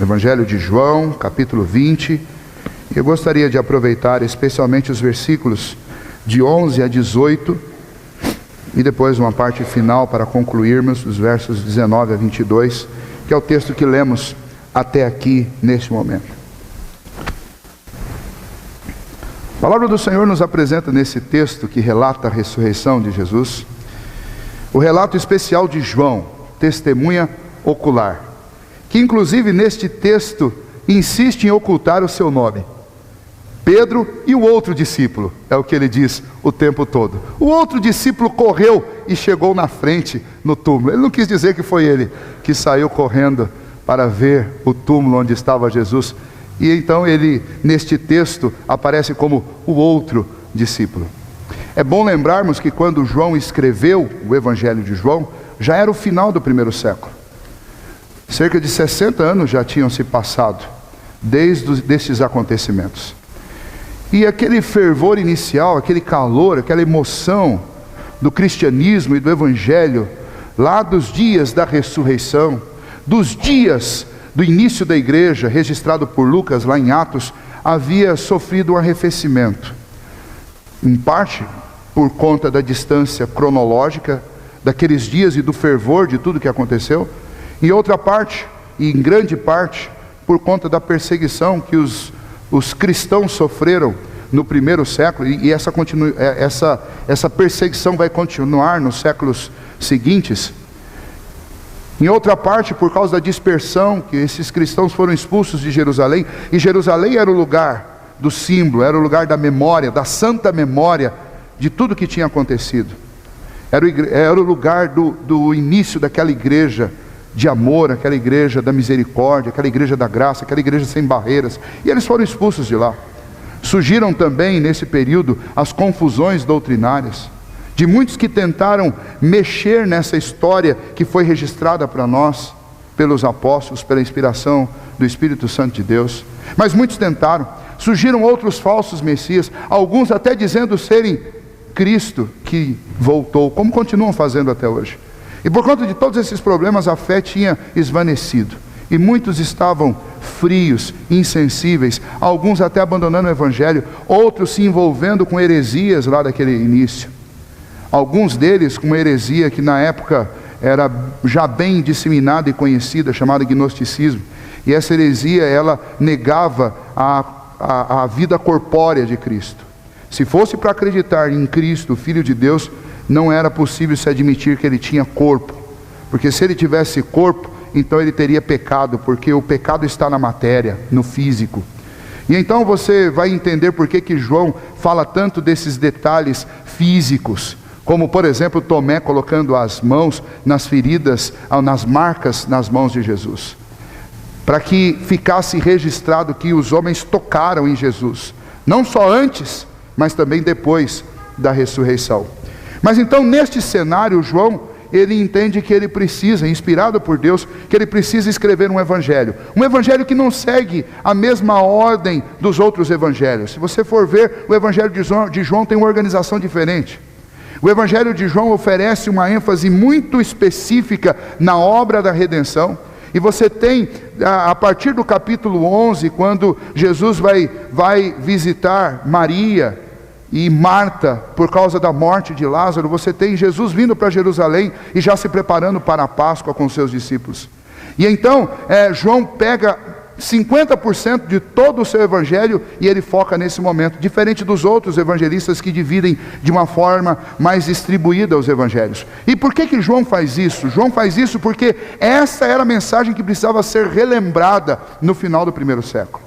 Evangelho de João, capítulo 20. Eu gostaria de aproveitar especialmente os versículos de 11 a 18 e depois uma parte final para concluirmos os versos 19 a 22, que é o texto que lemos até aqui neste momento. A palavra do Senhor nos apresenta nesse texto que relata a ressurreição de Jesus, o relato especial de João, testemunha ocular, que inclusive neste texto insiste em ocultar o seu nome. Pedro e o outro discípulo, é o que ele diz o tempo todo. O outro discípulo correu e chegou na frente no túmulo. Ele não quis dizer que foi ele que saiu correndo para ver o túmulo onde estava Jesus. E então ele, neste texto, aparece como o outro discípulo. É bom lembrarmos que quando João escreveu o Evangelho de João, já era o final do primeiro século. Cerca de 60 anos já tinham se passado desde estes acontecimentos. E aquele fervor inicial, aquele calor, aquela emoção do cristianismo e do Evangelho, lá dos dias da ressurreição, dos dias do início da igreja, registrado por Lucas lá em Atos, havia sofrido um arrefecimento. Em parte por conta da distância cronológica daqueles dias e do fervor de tudo que aconteceu. Em outra parte, e em grande parte, por conta da perseguição que os cristãos sofreram no primeiro século, e essa perseguição vai continuar nos séculos seguintes. Em outra parte, por causa da dispersão, que esses cristãos foram expulsos de Jerusalém, e Jerusalém era o lugar do símbolo, era o lugar da memória, da santa memória de tudo que tinha acontecido. Era o lugar do início daquela igreja de amor, aquela igreja da misericórdia, aquela igreja da graça, aquela igreja sem barreiras, e eles foram expulsos de lá. Surgiram também nesse período as confusões doutrinárias, de muitos que tentaram mexer nessa história que foi registrada para nós, pelos apóstolos, pela inspiração do Espírito Santo de Deus, mas muitos tentaram. Surgiram outros falsos messias, alguns até dizendo serem Cristo que voltou, como continuam fazendo até hoje. E por conta de todos esses problemas, a fé tinha esvanecido. E muitos estavam frios, insensíveis, alguns até abandonando o Evangelho, outros se envolvendo com heresias lá daquele início. Alguns deles com uma heresia que na época era já bem disseminada e conhecida, chamada gnosticismo. E essa heresia, ela negava a vida corpórea de Cristo. Se fosse para acreditar em Cristo, Filho de Deus, não era possível se admitir que ele tinha corpo, porque se ele tivesse corpo, então ele teria pecado, porque o pecado está na matéria, no físico. E então você vai entender por que João fala tanto desses detalhes físicos, como por exemplo Tomé colocando as mãos nas feridas, nas marcas nas mãos de Jesus, para que ficasse registrado que os homens tocaram em Jesus, não só antes, mas também depois da ressurreição. Mas então neste cenário, João, ele entende que ele precisa, inspirado por Deus, que ele precisa escrever um evangelho que não segue a mesma ordem dos outros evangelhos. Se você for ver, o evangelho de João tem uma organização diferente. O evangelho de João oferece uma ênfase muito específica na obra da redenção. E você tem, a partir do capítulo 11, quando Jesus vai visitar Maria e Marta, por causa da morte de Lázaro, você tem Jesus vindo para Jerusalém e já se preparando para a Páscoa com seus discípulos. E então, João pega 50% de todo o seu evangelho e ele foca nesse momento, diferente dos outros evangelistas que dividem de uma forma mais distribuída os evangelhos. E por que João faz isso? João faz isso porque essa era a mensagem que precisava ser relembrada no final do primeiro século.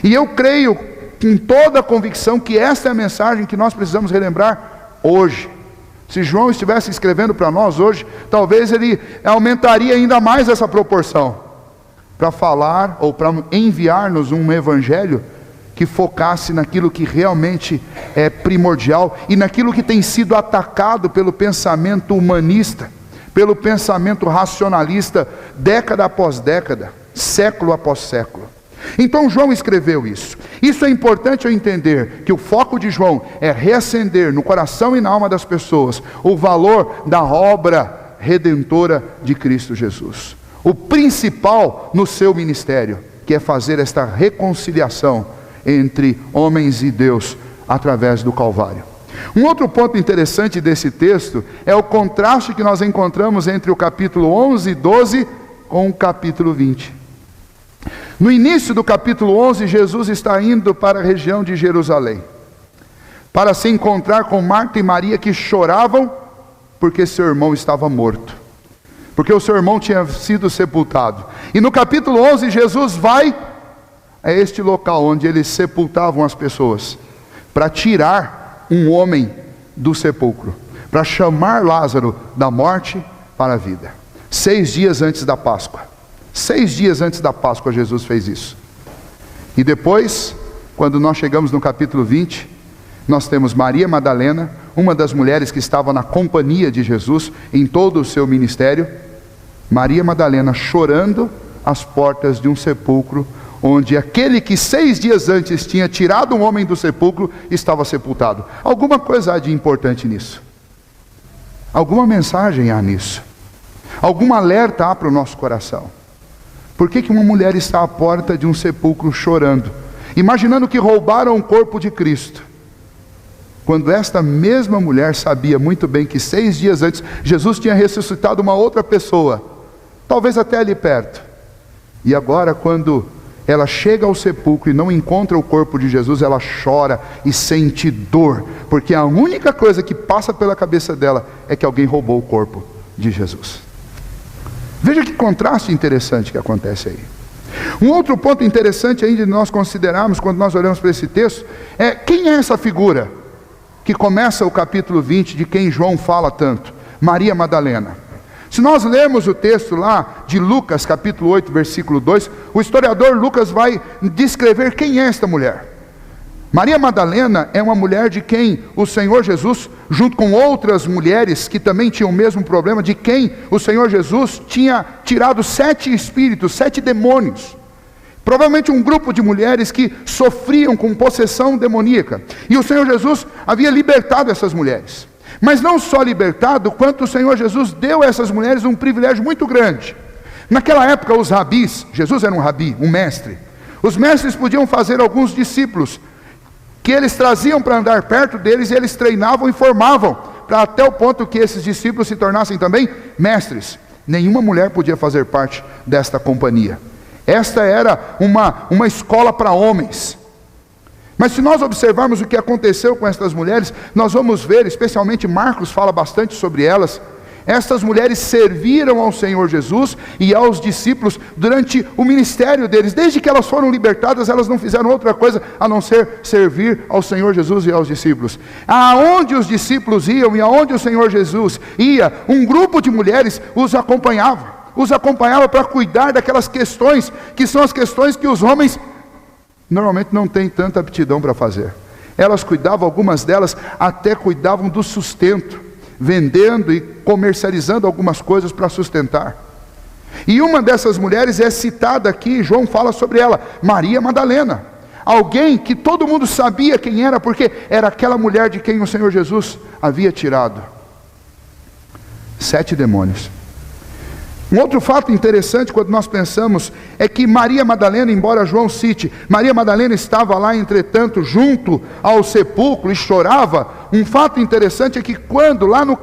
E eu creio com toda a convicção que essa é a mensagem que nós precisamos relembrar hoje. Se João estivesse escrevendo para nós hoje, talvez ele aumentaria ainda mais essa proporção, para falar ou para enviar-nos um evangelho que focasse naquilo que realmente é primordial e naquilo que tem sido atacado pelo pensamento humanista, pelo pensamento racionalista, década após década, século após século. Então João escreveu isso. Isso é importante eu entender, que o foco de João é reacender no coração e na alma das pessoas o valor da obra redentora de Cristo Jesus. o principal no seu ministério, que é fazer esta reconciliação entre homens e Deus através do Calvário. Um outro ponto interessante desse texto é o contraste que nós encontramos entre o capítulo 11 e 12 com o capítulo 20. No início do capítulo 11, Jesus está indo para a região de Jerusalém, para se encontrar com Marta e Maria, que choravam porque seu irmão estava morto, porque o seu irmão tinha sido sepultado. E no capítulo 11, Jesus vai a este local onde eles sepultavam as pessoas, para tirar um homem do sepulcro, para chamar Lázaro da morte para a vida. 6 dias antes da Páscoa. 6 dias antes da Páscoa Jesus fez isso. E depois, quando nós chegamos no capítulo 20, nós temos Maria Madalena, uma das mulheres que estava na companhia de Jesus em todo o seu ministério. Maria Madalena chorando às portas de um sepulcro, onde aquele que 6 dias antes tinha tirado um homem do sepulcro, estava sepultado. Alguma coisa há de importante nisso. Alguma mensagem há nisso. Algum alerta há para o nosso coração. Por que uma mulher está à porta de um sepulcro chorando, imaginando que roubaram o corpo de Cristo, quando esta mesma mulher sabia muito bem que 6 dias antes Jesus tinha ressuscitado uma outra pessoa, talvez até ali perto. E agora, quando ela chega ao sepulcro e não encontra o corpo de Jesus, ela chora e sente dor, porque a única coisa que passa pela cabeça dela é que alguém roubou o corpo de Jesus. Veja que contraste interessante que acontece aí. Um outro ponto interessante ainda de nós considerarmos quando nós olhamos para esse texto é: quem é essa figura que começa o capítulo 20, de quem João fala tanto? Maria Madalena. Se nós lermos o texto lá de Lucas, capítulo 8, versículo 2, o historiador Lucas vai descrever quem é esta mulher. Maria Madalena é uma mulher de quem o Senhor Jesus, junto com outras mulheres que também tinham o mesmo problema, de quem o Senhor Jesus tinha tirado 7 espíritos, 7 demônios. Provavelmente um grupo de mulheres que sofriam com possessão demoníaca. E o Senhor Jesus havia libertado essas mulheres. Mas não só libertado, quanto o Senhor Jesus deu a essas mulheres um privilégio muito grande. Naquela época, os rabis, Jesus era um rabi, um mestre. Os mestres podiam fazer alguns discípulos, que eles traziam para andar perto deles, e eles treinavam e formavam, para até o ponto que esses discípulos se tornassem também mestres. Nenhuma mulher podia fazer parte desta companhia. Esta era uma escola para homens. Mas se nós observarmos o que aconteceu com estas mulheres, nós vamos ver, especialmente Marcos fala bastante sobre elas. Estas mulheres serviram ao Senhor Jesus e aos discípulos durante o ministério deles. Desde que elas foram libertadas, elas não fizeram outra coisa a não ser servir ao Senhor Jesus e aos discípulos. Aonde os discípulos iam e aonde o Senhor Jesus ia, um grupo de mulheres os acompanhava para cuidar daquelas questões, que são as questões que os homens normalmente não têm tanta aptidão para fazer. Elas cuidavam, algumas delas até cuidavam do sustento, vendendo e comercializando algumas coisas para sustentar. E uma dessas mulheres é citada aqui, João fala sobre ela, Maria Madalena. Alguém que todo mundo sabia quem era, porque era aquela mulher de quem o Senhor Jesus havia tirado 7 demônios. Um outro fato interessante quando nós pensamos é que Maria Madalena, embora João cite, Maria Madalena estava lá, entretanto, junto ao sepulcro e chorava. Um fato interessante é que quando lá no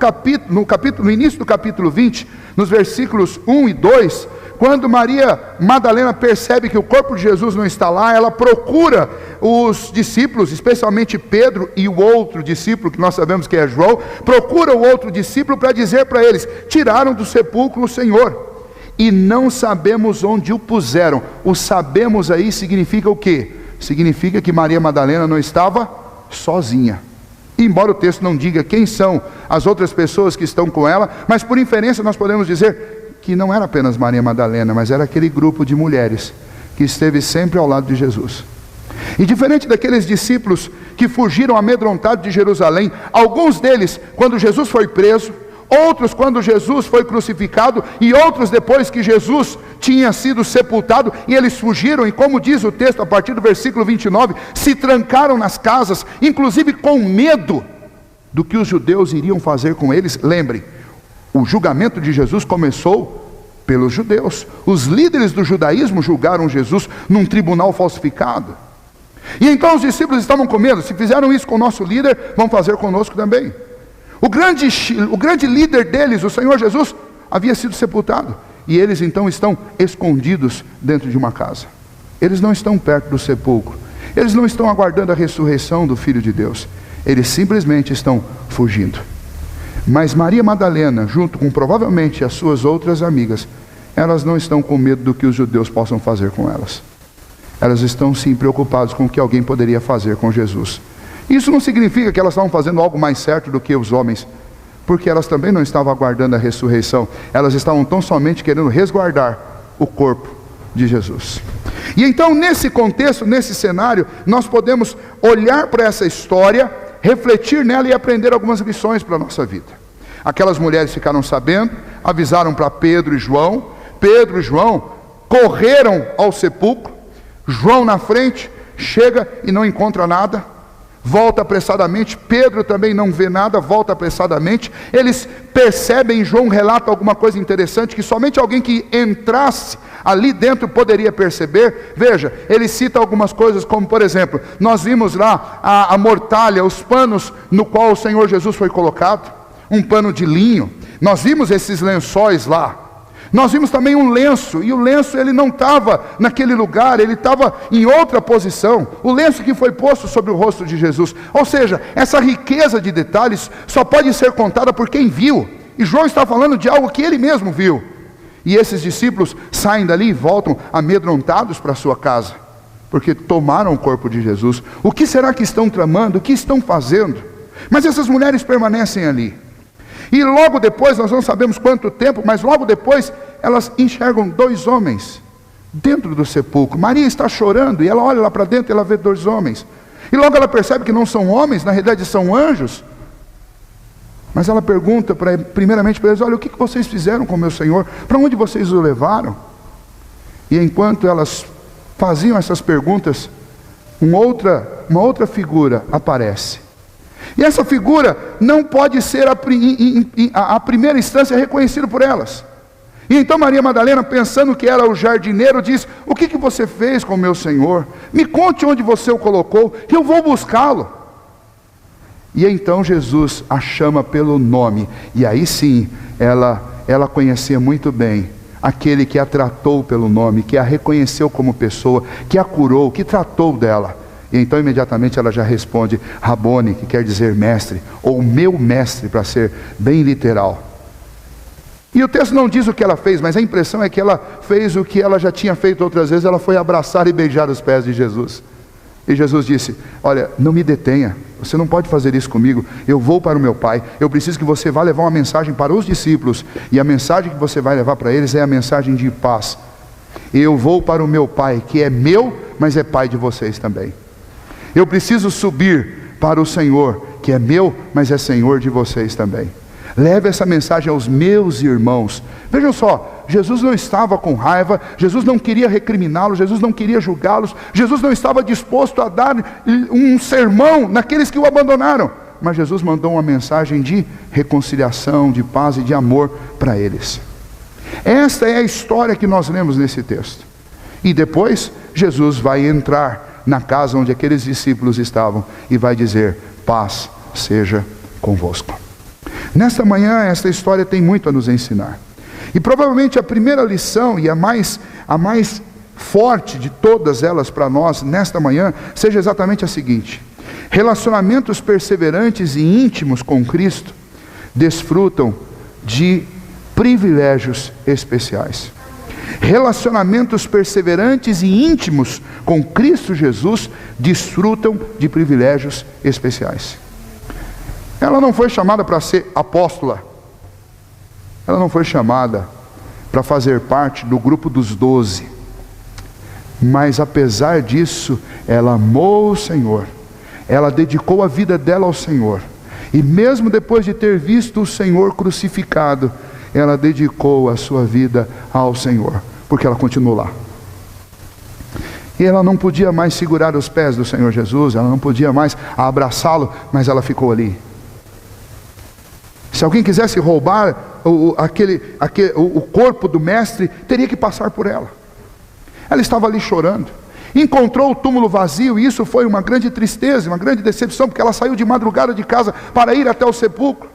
início do capítulo 20, nos versículos 1 e 2, quando Maria Madalena percebe que o corpo de Jesus não está lá, ela procura os discípulos, especialmente Pedro e o outro discípulo, que nós sabemos que é João, procura o outro discípulo para dizer para eles: tiraram do sepulcro o Senhor, e não sabemos onde o puseram. O sabemos aí significa o quê? Significa que Maria Madalena não estava sozinha. Embora o texto não diga quem são as outras pessoas que estão com ela, mas por inferência nós podemos dizer que não era apenas Maria Madalena, mas era aquele grupo de mulheres que esteve sempre ao lado de Jesus. E diferente daqueles discípulos que fugiram amedrontados de Jerusalém, alguns deles quando Jesus foi preso, outros quando Jesus foi crucificado, e outros depois que Jesus tinha sido sepultado, e eles fugiram, e como diz o texto a partir do versículo 29, se trancaram nas casas, inclusive com medo do que os judeus iriam fazer com eles. Lembrem, o julgamento de Jesus começou pelos judeus. Os líderes do judaísmo julgaram Jesus num tribunal falsificado. E então os discípulos estavam com medo. Se fizeram isso com o nosso líder, vão fazer conosco também. O grande líder deles, o Senhor Jesus, havia sido sepultado. E eles então estão escondidos dentro de uma casa. Eles não estão perto do sepulcro. Eles não estão aguardando a ressurreição do Filho de Deus. Eles simplesmente estão fugindo. Mas Maria Madalena, junto com provavelmente as suas outras amigas, elas não estão com medo do que os judeus possam fazer com elas. Elas estão sim preocupadas com o que alguém poderia fazer com Jesus. Isso não significa que elas estavam fazendo algo mais certo do que os homens, porque elas também não estavam aguardando a ressurreição. Elas estavam tão somente querendo resguardar o corpo de Jesus. E então, nesse contexto, nesse cenário, nós podemos olhar para essa história, refletir nela e aprender algumas lições para a nossa vida. Aquelas mulheres ficaram sabendo, avisaram para Pedro e João. Pedro e João correram ao sepulcro. João na frente, chega e não encontra nada, volta apressadamente. Pedro também não vê nada, volta apressadamente. Eles percebem, João relata alguma coisa interessante, que somente alguém que entrasse ali dentro poderia perceber. Veja, ele cita algumas coisas como, por exemplo, nós vimos lá a mortalha, os panos no qual o Senhor Jesus foi colocado, um pano de linho. Nós vimos esses lençóis lá. Nós vimos também um lenço, e o lenço ele não estava naquele lugar, ele estava em outra posição. O lenço que foi posto sobre o rosto de Jesus. Ou seja, essa riqueza de detalhes só pode ser contada por quem viu. E João está falando de algo que ele mesmo viu. E esses discípulos saem dali e voltam amedrontados para sua casa, porque tomaram o corpo de Jesus. O que será que estão tramando? O que estão fazendo? Mas essas mulheres permanecem ali. E logo depois, nós não sabemos quanto tempo, mas logo depois, elas enxergam dois homens dentro do sepulcro. Maria está chorando, e ela olha lá para dentro e ela vê dois homens. E logo ela percebe que não são homens, na realidade são anjos. Mas ela pergunta primeiramente para eles: olha, o que vocês fizeram com o meu Senhor? Para onde vocês o levaram? E enquanto elas faziam essas perguntas, uma outra figura aparece. E essa figura não pode ser a primeira instância reconhecida por elas. E então Maria Madalena, pensando que era o jardineiro, diz: o que você fez com o meu Senhor? Me conte onde você o colocou, que eu vou buscá-lo. E então Jesus a chama pelo nome. E aí sim, ela conhecia muito bem aquele que a tratou pelo nome, que a reconheceu como pessoa, que a curou, que tratou dela. E então imediatamente ela já responde: Rabone, que quer dizer mestre, ou meu mestre, para ser bem literal. E o texto não diz o que ela fez, mas a impressão é que ela fez o que ela já tinha feito outras vezes. Ela foi abraçar e beijar os pés de Jesus. E Jesus disse: olha, não me detenha, você não pode fazer isso comigo. Eu vou para o meu Pai, eu preciso que você vá levar uma mensagem para os discípulos. E a mensagem que você vai levar para eles é a mensagem de paz. Eu vou para o meu Pai, que é meu, mas é Pai de vocês também. Eu preciso subir para o Senhor, que é meu, mas é Senhor de vocês também. Leve essa mensagem aos meus irmãos. Vejam só, Jesus não estava com raiva, Jesus não queria recriminá-los, Jesus não queria julgá-los, Jesus não estava disposto a dar um sermão naqueles que o abandonaram. Mas Jesus mandou uma mensagem de reconciliação, de paz e de amor para eles. Esta é a história que nós lemos nesse texto. E depois, Jesus vai entrar na casa onde aqueles discípulos estavam e vai dizer: paz seja convosco. Nesta manhã, esta história tem muito a nos ensinar. E provavelmente a primeira lição e a mais forte de todas elas para nós nesta manhã seja exatamente a seguinte: relacionamentos perseverantes e íntimos com Cristo desfrutam de privilégios especiais. Relacionamentos perseverantes e íntimos com Cristo Jesus desfrutam de privilégios especiais. Ela não foi chamada para ser apóstola. Ela não foi chamada para fazer parte do grupo dos 12. Mas apesar disso, ela amou o Senhor. Ela dedicou a vida dela ao Senhor. E mesmo depois de ter visto o Senhor crucificado, ela dedicou a sua vida ao Senhor, porque ela continuou lá. E ela não podia mais segurar os pés do Senhor Jesus, ela não podia mais abraçá-lo, mas ela ficou ali. Se alguém quisesse roubar o corpo do mestre teria que passar por ela. Ela estava ali chorando, encontrou o túmulo vazio, e isso foi uma grande tristeza, uma grande decepção, porque ela saiu de madrugada de casa para ir até o sepulcro,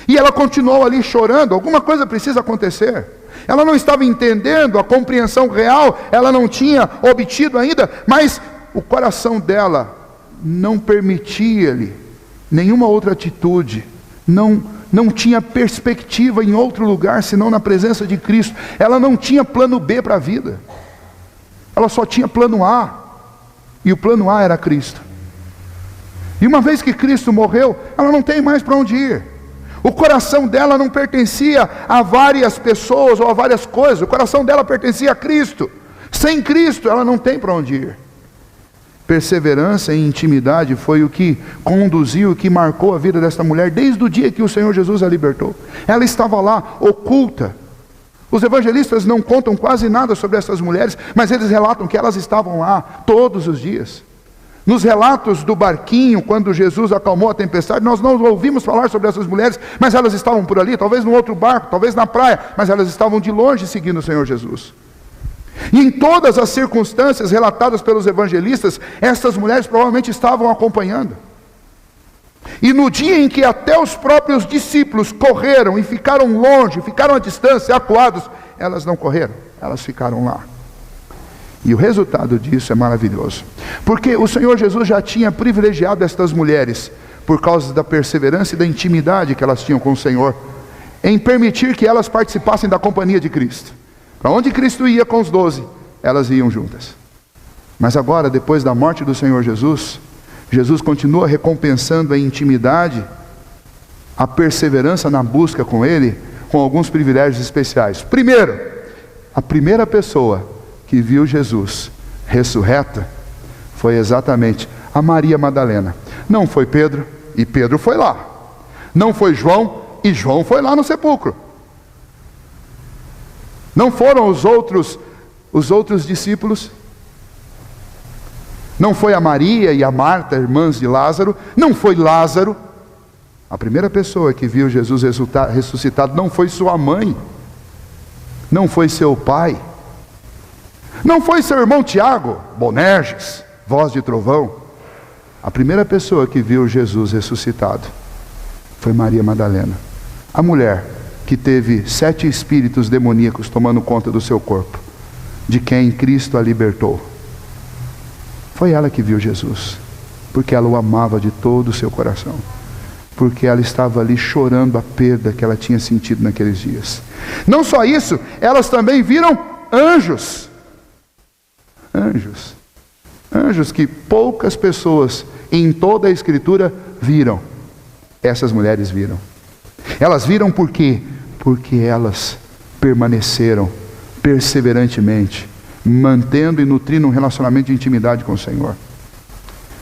e ela continuou ali chorando. Alguma coisa precisa acontecer. Ela não estava entendendo a compreensão real, ela não tinha obtido ainda, mas o coração dela não permitia-lhe nenhuma outra atitude, não tinha perspectiva em outro lugar senão na presença de Cristo. Ela não tinha plano B para a vida, ela só tinha plano A, e o plano A era Cristo. E uma vez que Cristo morreu, ela não tem mais para onde ir. O coração dela não pertencia a várias pessoas ou a várias coisas, o coração dela pertencia a Cristo. Sem Cristo ela não tem para onde ir. Perseverança e intimidade foi o que conduziu, o que marcou a vida desta mulher desde o dia que o Senhor Jesus a libertou. Ela estava lá, oculta. Os evangelistas não contam quase nada sobre essas mulheres, mas eles relatam que elas estavam lá todos os dias. Nos relatos do barquinho, quando Jesus acalmou a tempestade, nós não ouvimos falar sobre essas mulheres, mas elas estavam por ali, talvez num outro barco, talvez na praia, mas elas estavam de longe seguindo o Senhor Jesus. E em todas as circunstâncias relatadas pelos evangelistas, essas mulheres provavelmente estavam acompanhando. E no dia em que até os próprios discípulos correram e ficaram longe, ficaram à distância, acuados, elas não correram, elas ficaram lá. E o resultado disso é maravilhoso, porque o Senhor Jesus já tinha privilegiado estas mulheres, por causa da perseverança e da intimidade que elas tinham com o Senhor, em permitir que elas participassem da companhia de Cristo. Para onde Cristo ia com os 12, elas iam juntas. Mas agora, depois da morte do Senhor Jesus, Jesus continua recompensando a intimidade, a perseverança na busca com Ele, com alguns privilégios especiais. Primeiro, a primeira pessoa que viu Jesus ressurreta foi exatamente a Maria Madalena. Não foi Pedro, e Pedro foi lá. Não foi João, e João foi lá no sepulcro. Não foram os outros discípulos. Não foi a Maria e a Marta, irmãs de Lázaro. Não foi Lázaro. A primeira pessoa que viu Jesus ressuscitado não foi sua mãe, não foi seu pai, não foi seu irmão Tiago, Bonerges, voz de trovão. A primeira pessoa que viu Jesus ressuscitado foi Maria Madalena, a mulher que teve 7 espíritos demoníacos tomando conta do seu corpo, de quem Cristo a libertou. Foi ela que viu Jesus, porque ela o amava de todo o seu coração, porque ela estava ali chorando a perda que ela tinha sentido naqueles dias. Não só isso, elas também viram anjos. Anjos que poucas pessoas em toda a Escritura viram. Essas mulheres viram. Elas viram por quê? Porque elas permaneceram perseverantemente, mantendo e nutrindo um relacionamento de intimidade com o Senhor.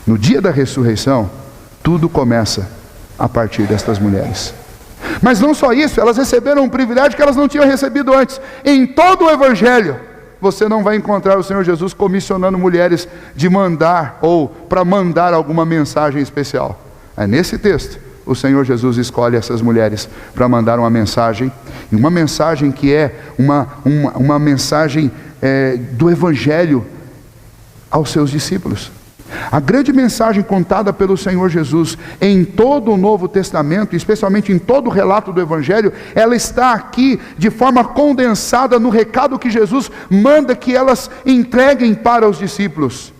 No dia da ressurreição, tudo começa a partir destas mulheres. Mas não só isso, elas receberam um privilégio que elas não tinham recebido antes. Em todo o Evangelho, você não vai encontrar o Senhor Jesus comissionando mulheres de mandar, ou para mandar alguma mensagem especial. É nesse texto, o Senhor Jesus escolhe essas mulheres para mandar uma mensagem, e uma mensagem que é uma mensagem do Evangelho aos seus discípulos. A grande mensagem contada pelo Senhor Jesus em todo o Novo Testamento, especialmente em todo o relato do Evangelho, ela está aqui de forma condensada no recado que Jesus manda que elas entreguem para os discípulos.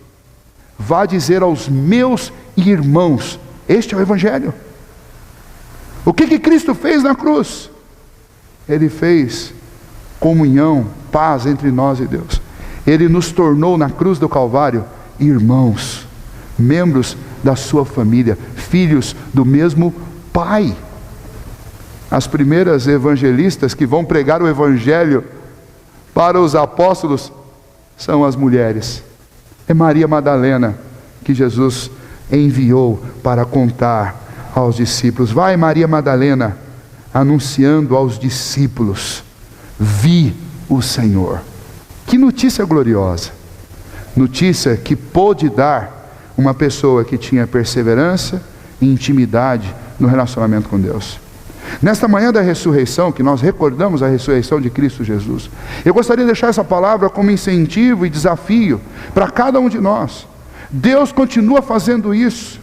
Vá dizer aos meus irmãos, este é o Evangelho. O que Cristo fez na cruz? Ele fez comunhão, paz entre nós e Deus. Ele nos tornou na cruz do Calvário irmãos, membros da sua família, filhos do mesmo Pai. As primeiras evangelistas que vão pregar o Evangelho para os apóstolos são as mulheres. É Maria Madalena que Jesus enviou para contar aos discípulos. Vai Maria Madalena anunciando aos discípulos: vi o Senhor. Que notícia gloriosa! Notícia que pôde dar uma pessoa que tinha perseverança e intimidade no relacionamento com Deus. Nesta manhã da ressurreição, que nós recordamos a ressurreição de Cristo Jesus, eu gostaria de deixar essa palavra como incentivo e desafio para cada um de nós. Deus continua fazendo isso.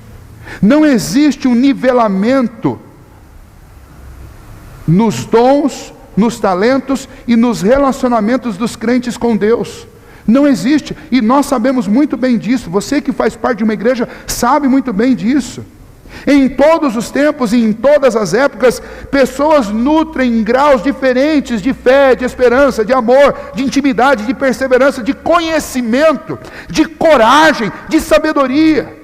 Não existe um nivelamento nos dons, nos talentos e nos relacionamentos dos crentes com Deus. Não existe, e nós sabemos muito bem disso. Você que faz parte de uma igreja sabe muito bem disso. Em todos os tempos e em todas as épocas, pessoas nutrem graus diferentes de fé, de esperança, de amor, de intimidade, de perseverança, de conhecimento, de coragem, de sabedoria.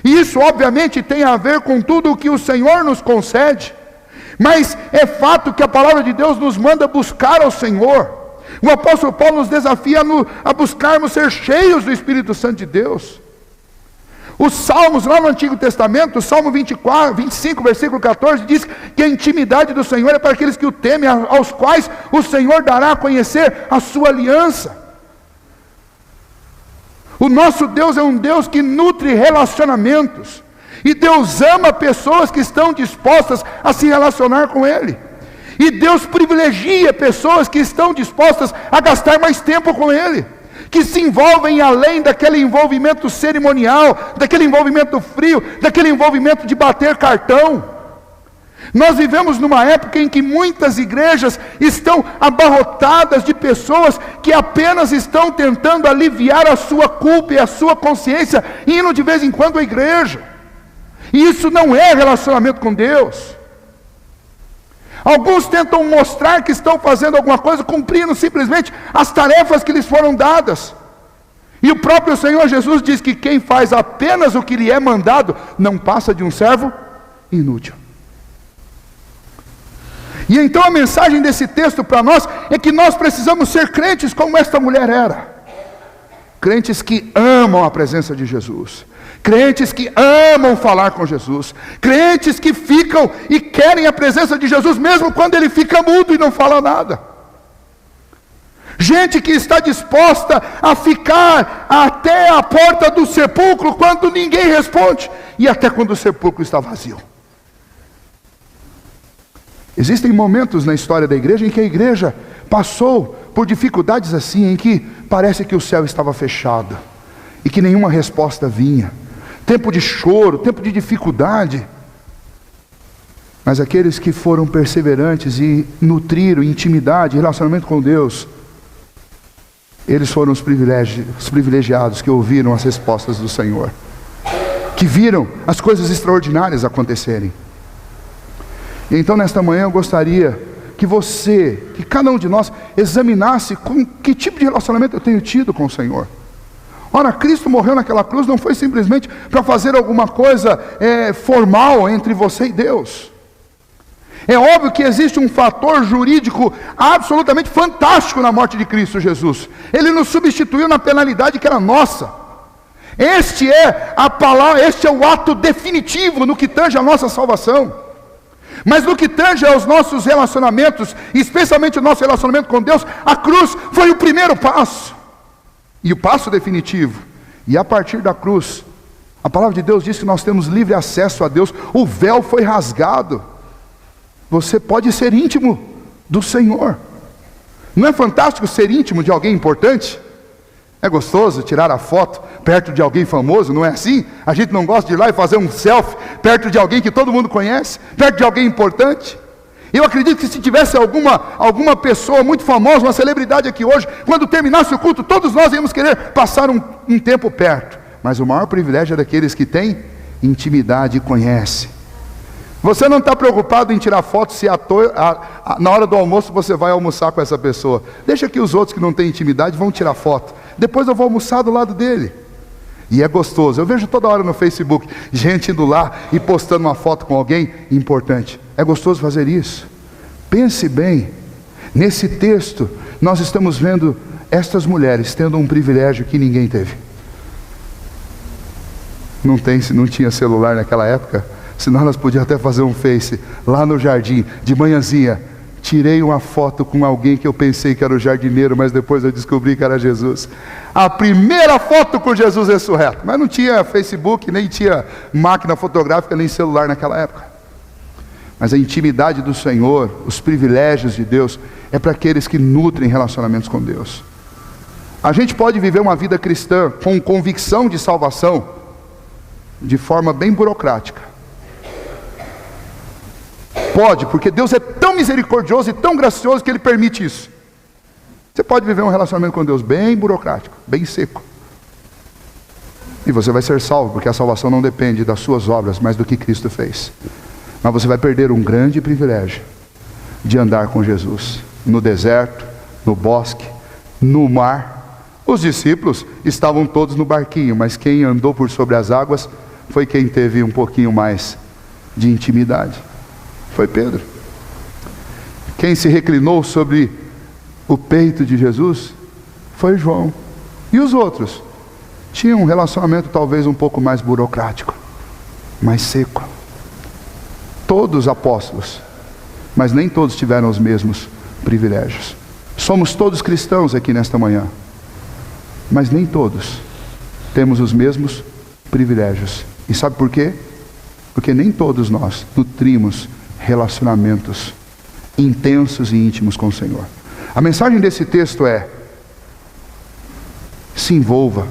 E isso obviamente tem a ver com tudo o que o Senhor nos concede. Mas é fato que a palavra de Deus nos manda buscar ao Senhor. O apóstolo Paulo nos desafia a buscarmos ser cheios do Espírito Santo de Deus. Os salmos lá no Antigo Testamento, o Salmo 25, versículo 14, diz que a intimidade do Senhor é para aqueles que o temem, aos quais o Senhor dará a conhecer a sua aliança. O nosso Deus é um Deus que nutre relacionamentos. E Deus ama pessoas que estão dispostas a se relacionar com Ele. E Deus privilegia pessoas que estão dispostas a gastar mais tempo com Ele, que se envolvem além daquele envolvimento cerimonial, daquele envolvimento frio, daquele envolvimento de bater cartão. Nós vivemos numa época em que muitas igrejas estão abarrotadas de pessoas que apenas estão tentando aliviar a sua culpa e a sua consciência, indo de vez em quando à igreja. E isso não é relacionamento com Deus. Alguns tentam mostrar que estão fazendo alguma coisa, cumprindo simplesmente as tarefas que lhes foram dadas. E o próprio Senhor Jesus diz que quem faz apenas o que lhe é mandado, não passa de um servo inútil. E então a mensagem desse texto para nós é que nós precisamos ser crentes como esta mulher era. Crentes que amam a presença de Jesus, crentes que amam falar com Jesus, crentes que ficam e querem a presença de Jesus mesmo quando Ele fica mudo e não fala nada. Gente que está disposta a ficar até a porta do sepulcro quando ninguém responde, e até quando o sepulcro está vazio. Existem momentos na história da igreja em que a igreja passou por dificuldades assim, em que parece que o céu estava fechado e que nenhuma resposta vinha. Tempo de choro, tempo de dificuldade. Mas aqueles que foram perseverantes e nutriram intimidade, relacionamento com Deus, eles foram os privilegiados que ouviram as respostas do Senhor, que viram as coisas extraordinárias acontecerem. E então nesta manhã eu gostaria que você, que cada um de nós examinasse com que tipo de relacionamento eu tenho tido com o Senhor. Ora, Cristo morreu naquela cruz não foi simplesmente para fazer alguma coisa formal entre você e Deus. É óbvio que existe um fator jurídico absolutamente fantástico na morte de Cristo Jesus. Ele nos substituiu na penalidade que era nossa. Este é o ato definitivo no que tange a nossa salvação. Mas no que tange aos nossos relacionamentos, especialmente o nosso relacionamento com Deus, a cruz foi o primeiro passo. E o passo definitivo. E a partir da cruz, a palavra de Deus diz que nós temos livre acesso a Deus. O véu foi rasgado. Você pode ser íntimo do Senhor. Não é fantástico ser íntimo de alguém importante? É gostoso tirar a foto perto de alguém famoso, não é assim? A gente não gosta de ir lá e fazer um selfie perto de alguém que todo mundo conhece, perto de alguém importante. Eu acredito que se tivesse alguma pessoa muito famosa, uma celebridade aqui hoje, quando terminasse o culto, todos nós íamos querer passar um tempo perto. Mas o maior privilégio é daqueles que têm intimidade e conhecem. Você não está preocupado em tirar foto se na hora do almoço você vai almoçar com essa pessoa. Deixa que os outros que não têm intimidade vão tirar foto. Depois eu vou almoçar do lado dele. E é gostoso. Eu vejo toda hora no Facebook gente indo lá e postando uma foto com alguém importante. É gostoso fazer isso. Pense bem. Nesse texto nós estamos vendo estas mulheres tendo um privilégio que ninguém teve. Não tinha celular naquela época. Senão elas podiam até fazer um face lá no jardim, de manhãzinha. Tirei uma foto com alguém que eu pensei que era o jardineiro, mas depois eu descobri que era Jesus. A primeira foto com Jesus ressurreto. Mas não tinha Facebook, nem tinha máquina fotográfica, nem celular naquela época. Mas a intimidade do Senhor, os privilégios de Deus, é para aqueles que nutrem relacionamentos com Deus. A gente pode viver uma vida cristã com convicção de salvação de forma bem burocrática. Pode, porque Deus é tão misericordioso e tão gracioso que Ele permite isso. Você pode viver um relacionamento com Deus bem burocrático, bem seco. E você vai ser salvo, porque a salvação não depende das suas obras, mas do que Cristo fez. Mas você vai perder um grande privilégio de andar com Jesus, no deserto, no bosque, no mar. Os discípulos estavam todos no barquinho, mas quem andou por sobre as águas foi quem teve um pouquinho mais de intimidade. Foi Pedro. Quem se reclinou sobre o peito de Jesus foi João. E os outros? Tinham um relacionamento talvez um pouco mais burocrático, mais seco. Todos apóstolos, mas nem todos tiveram os mesmos privilégios. Somos todos cristãos aqui nesta manhã, mas nem todos temos os mesmos privilégios. E sabe por quê? Porque nem todos nós nutrimos relacionamentos intensos e íntimos com o Senhor. A mensagem desse texto é: se envolva,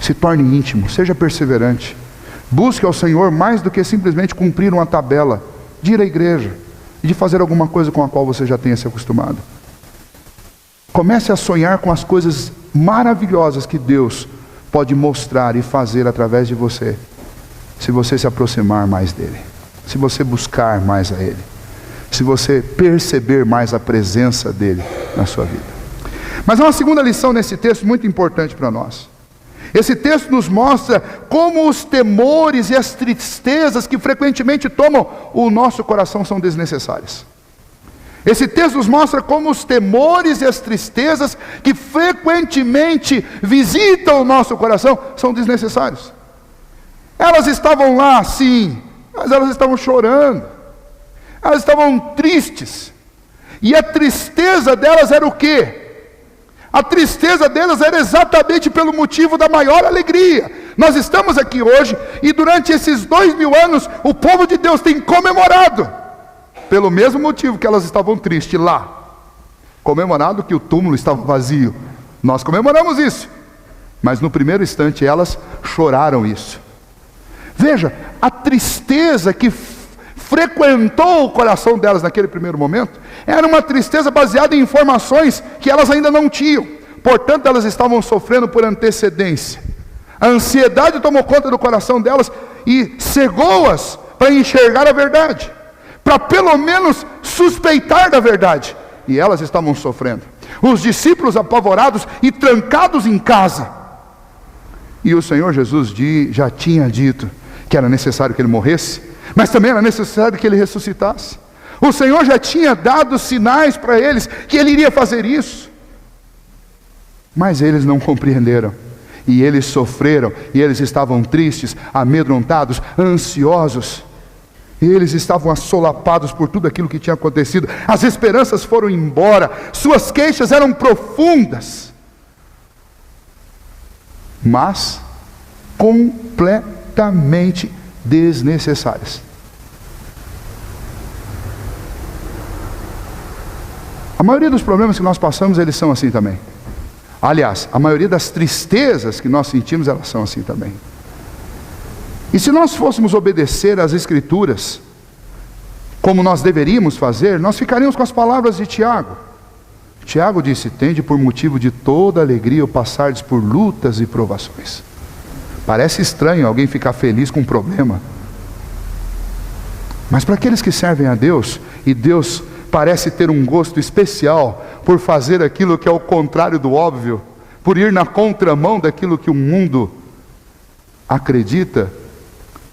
se torne íntimo, seja perseverante. Busque ao Senhor mais do que simplesmente cumprir uma tabela de ir à igreja e de fazer alguma coisa com a qual você já tenha se acostumado. Comece a sonhar com as coisas maravilhosas que Deus pode mostrar e fazer através de você, se você se aproximar mais dEle, se você buscar mais a Ele, se você perceber mais a presença dEle na sua vida. Mas há uma segunda lição nesse texto muito importante para nós. Esse texto nos mostra como os temores e as tristezas que frequentemente tomam o nosso coração são desnecessárias. Esse texto nos mostra como os temores e as tristezas que frequentemente visitam o nosso coração são desnecessários. Elas estavam lá, sim, mas elas estavam chorando. Elas estavam tristes. E a tristeza delas era o quê? A tristeza delas era exatamente pelo motivo da maior alegria. Nós estamos aqui hoje e durante esses 2000 anos o povo de Deus tem comemorado, pelo mesmo motivo que elas estavam tristes lá. Comemorado que o túmulo estava vazio. Nós comemoramos isso. Mas no primeiro instante elas choraram isso. Veja, a tristeza que frequentou o coração delas naquele primeiro momento, era uma tristeza baseada em informações que elas ainda não tinham. Portanto, elas estavam sofrendo por antecedência. A ansiedade tomou conta do coração delas e cegou-as para enxergar a verdade, para pelo menos suspeitar da verdade. E elas estavam sofrendo. Os discípulos apavorados e trancados em casa. E o Senhor Jesus já tinha dito que era necessário que Ele morresse, mas também era necessário que Ele ressuscitasse. O Senhor já tinha dado sinais para eles que Ele iria fazer isso. Mas eles não compreenderam. E eles sofreram. E eles estavam tristes, amedrontados, ansiosos. E eles estavam assolapados por tudo aquilo que tinha acontecido. As esperanças foram embora. Suas queixas eram profundas. Mas completamente desnecessárias. A maioria dos problemas que nós passamos, eles são assim também. Aliás, a maioria das tristezas que nós sentimos, elas são assim também. E se nós fôssemos obedecer às Escrituras, como nós deveríamos fazer, nós ficaríamos com as palavras de Tiago. Tiago disse: tende por motivo de toda alegria o passardes por lutas e provações. Parece estranho alguém ficar feliz com um problema. Mas para aqueles que servem a Deus, e Deus parece ter um gosto especial por fazer aquilo que é o contrário do óbvio, por ir na contramão daquilo que o mundo acredita,